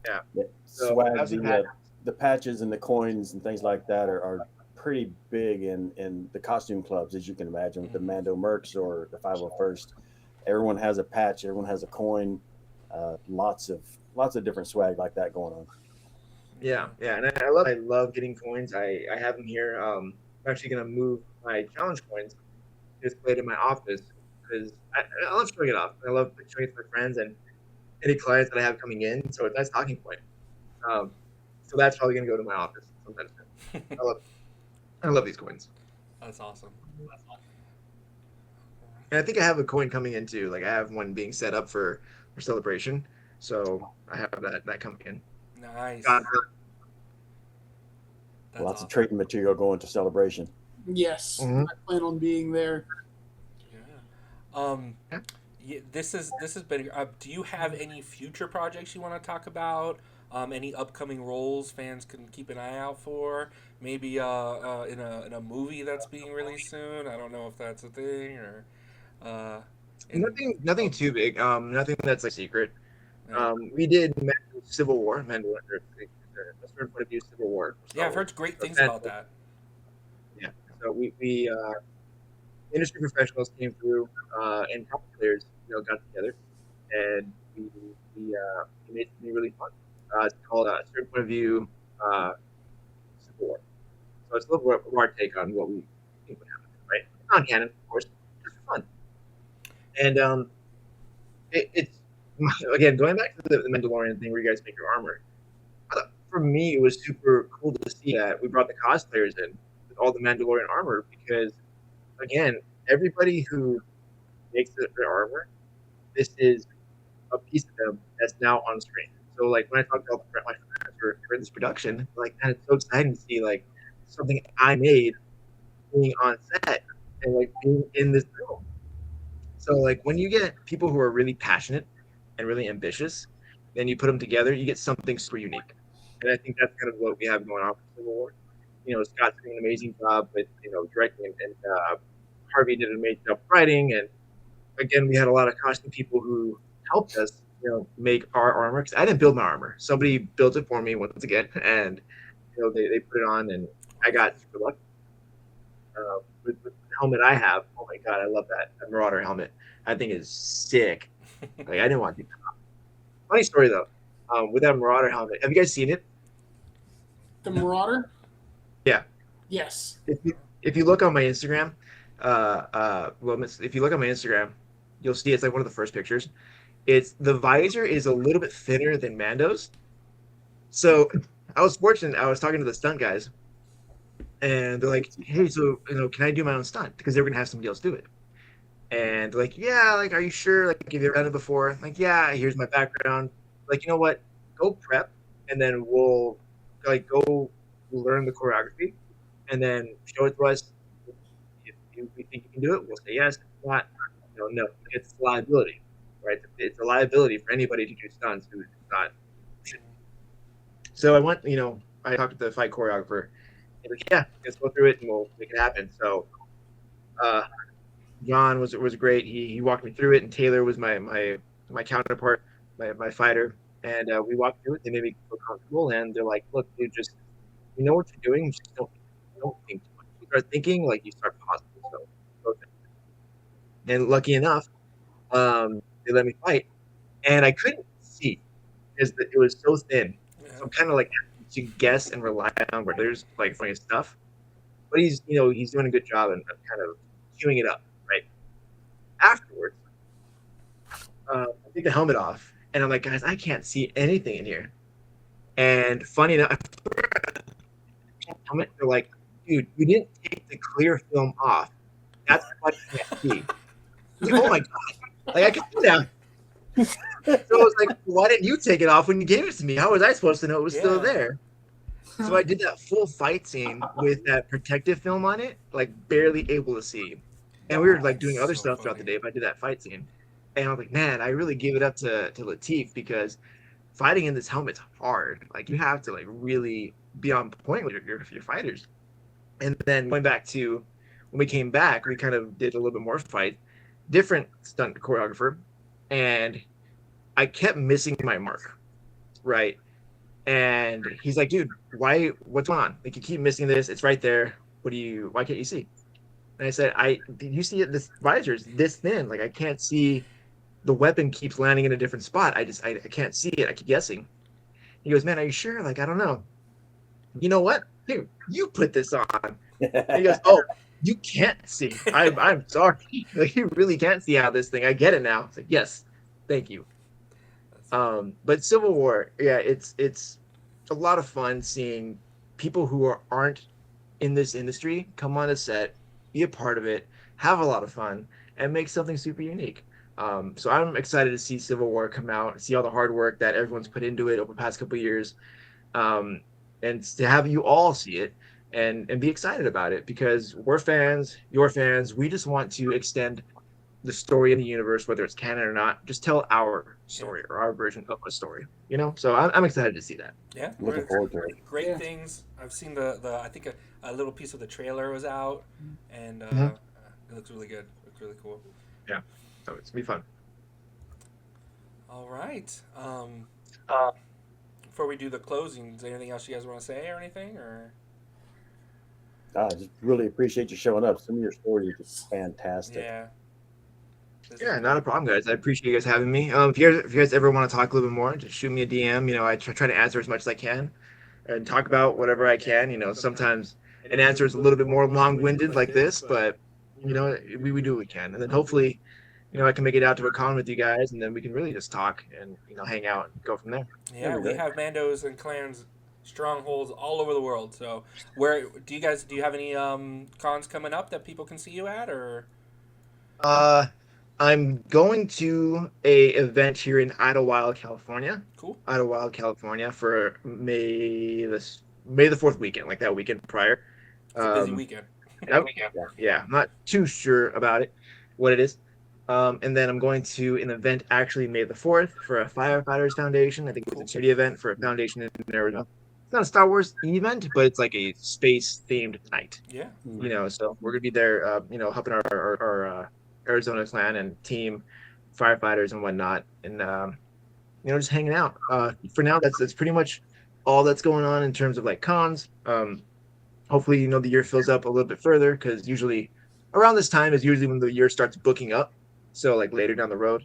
Yeah. So So I have some patches. the patches and the coins and things like that are pretty big in the costume clubs, as you can imagine, with the Mando Mercs or the 501st. Everyone has a patch, everyone has a coin, lots of different swag like that going on. Yeah, and I love getting coins. I have them here. I'm actually gonna move my challenge coins, displayed in my office because I love showing it off. I love showing it to my friends and any clients that I have coming in. So it's a nice talking point. So that's probably gonna go to my office sometime soon. I love these coins, That's awesome. and I think I have a coin coming in too. Like I have one being set up for celebration, so I have that coming in. Nice. God, That's Lots awesome. of trading material going to Celebration. Yes, Mhm. I plan on being there. Yeah. Yeah, this has been. Do you have any future projects you want to talk about? Any upcoming roles fans can keep an eye out for? Maybe in a movie that's being released soon. I don't know if that's a thing or. nothing too big. Nothing that's like secret. Yeah. We did Civil War, a certain point of view Civil War. Yeah, I've heard great things about that. Yeah, so we industry professionals came through and top players, you know, got together and we made something really fun. It's called a certain point of view Civil War. So it's a little bit of our take on what we think would happen, right? Non canon, of course, just for fun. And it's again going back to the Mandalorian thing where you guys make your armor. For me, it was super cool to see that we brought the cosplayers in with all the Mandalorian armor because, again, everybody who makes their armor, this is a piece of them that's now on screen. So, like, when I talk to all my friends for this production, like, man, it's so exciting to see, like, something I made being on set and, like, being in this film. So, like, when you get people who are really passionate and really ambitious, then you put them together, you get something super unique. And I think that's kind of what we have going on for Civil War. You know, Scott's doing an amazing job with, you know, directing, and Harvey did an amazing job writing. And again, we had a lot of costume people who helped us, you know, make our armor. Because I didn't build my armor; somebody built it for me once again, and you know, they put it on, and I got super lucky. With the helmet I have, oh my god, I love that Marauder helmet. I think it's sick. Like I didn't want to do that. Funny story though, with that Marauder helmet. Have you guys seen it? The Marauder? Yeah. Yes. If you look on my Instagram, if you look on my Instagram, you'll see it's like one of the first pictures. It's the visor is a little bit thinner than Mando's. So I was fortunate. I was talking to the stunt guys, and they're like, "Hey, so you know, can I do my own stunt? Because they were gonna have somebody else do it." And like, yeah, like, are you sure? Like, have you ever done it before? Like, yeah, here's my background. Like, you know what? Go prep, and then we'll like go learn the choreography, and then show it to us. If we think you can do it, we'll say yes. If not, no. It's a liability, right? It's a liability for anybody to do stunts who's not. So I went, I talked to the fight choreographer. He's like, yeah, let's go through it and we'll make it happen. So uh, John was great. He walked me through it, and Taylor was my counterpart, my fighter, and we walked through it. They made me feel comfortable, and they're like, "Look, dude, just you know what you're doing. You just don't think too much. You start thinking, like you start pausing." So, and lucky enough, they let me fight, and I couldn't see because it was so thin. So I'm kind of like having to guess and rely on where there's like funny stuff. But he's doing a good job and kind of queuing it up. Right afterwards, I take the helmet off, and I'm like, guys, I can't see anything in here. And funny enough, helmet, they're like, dude, you didn't take the clear film off. That's what you can't see. Like, oh my god, like I can see now. So I was like, why didn't you take it off when you gave it to me? How was I supposed to know it was still there? So I did that full fight scene with that protective film on it, like barely able to see. And we were like doing other stuff throughout the day, but I did that fight scene. And I was like, man, I really give it up to Latif because fighting in this helmet's hard. Like you have to like really be on point with your fighters. And then going back to when we came back, we kind of did a little bit more fight, different stunt choreographer, and I kept missing my mark, right? And he's like, dude, what's going on? Like you keep missing this, it's right there. Why can't you see? And I said, you see it, this visor is this thin. Like I can't see, the weapon keeps landing in a different spot. I can't see it. I keep guessing. He goes, man, are you sure? Like, I don't know. You know what? Dude, you put this on. And he goes, oh, you can't see. I'm sorry. Like you really can't see how this thing. I get it now. It's like, yes, thank you. But Civil War, yeah, it's a lot of fun seeing people who aren't in this industry come on a set, be a part of it, have a lot of fun, and make something super unique. So I'm excited to see Civil War come out, see all the hard work that everyone's put into it over the past couple of years, and to have you all see it and be excited about it because we're fans, you're fans. We just want to extend the story in the universe, whether it's canon or not. Just tell our story or our version of a story. So I'm excited to see that. Yeah, Looking forward to it. Great things. I've seen the I think a little piece of the trailer was out, and it looks really good. Looks really cool. Yeah, so it's gonna be fun. All right. Before we do the closing, is there anything else you guys want to say or anything? Or I just really appreciate you showing up. Some of your stories are just fantastic. yeah. Yeah, not a problem, guys. I appreciate you guys having me. If you guys ever want to talk a little bit more, just shoot me a DM. I try to answer as much as I can and talk about whatever I can. Sometimes an answer is a little bit more long-winded like this, but we do what we can. And then hopefully, I can make it out to a con with you guys, and then we can really just talk and hang out and go from there. Yeah, we have Mandos and clans strongholds all over the world. So, where do you have any cons coming up that people can see you at, or? I'm going to a event here in Idlewild, California. Cool. Idlewild, California for May the 4th weekend, like that weekend prior. It's a busy weekend. Yeah, I'm not too sure about it, what it is. And then I'm going to an event actually May the 4th for a Firefighters Foundation. I think it's a charity event for a foundation in Arizona. It's not a Star Wars event, but it's like a space-themed night. Yeah. So we're gonna be there, helping our Arizona clan and team firefighters and whatnot, and just hanging out. For now, that's pretty much all that's going on in terms of like cons. Hopefully, the year fills up a little bit further because usually around this time is usually when the year starts booking up. So like later down the road.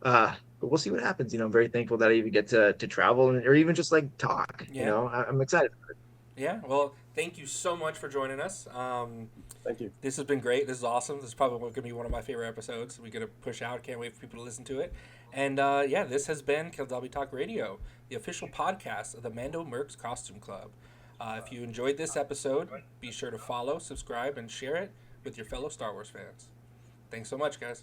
But we'll see what happens. I'm very thankful that I even get to travel or even just like talk. Yeah. I'm excited for it. Yeah. Well, thank you so much for joining us. Thank you. This has been great. This is awesome. This is probably going to be one of my favorite episodes. We're going to push out. Can't wait for people to listen to it. And this has been Keldabe Talk Radio, the official podcast of the Mando Mercs Costume Club. If you enjoyed this episode, be sure to follow, subscribe, and share it with your fellow Star Wars fans. Thanks so much, guys.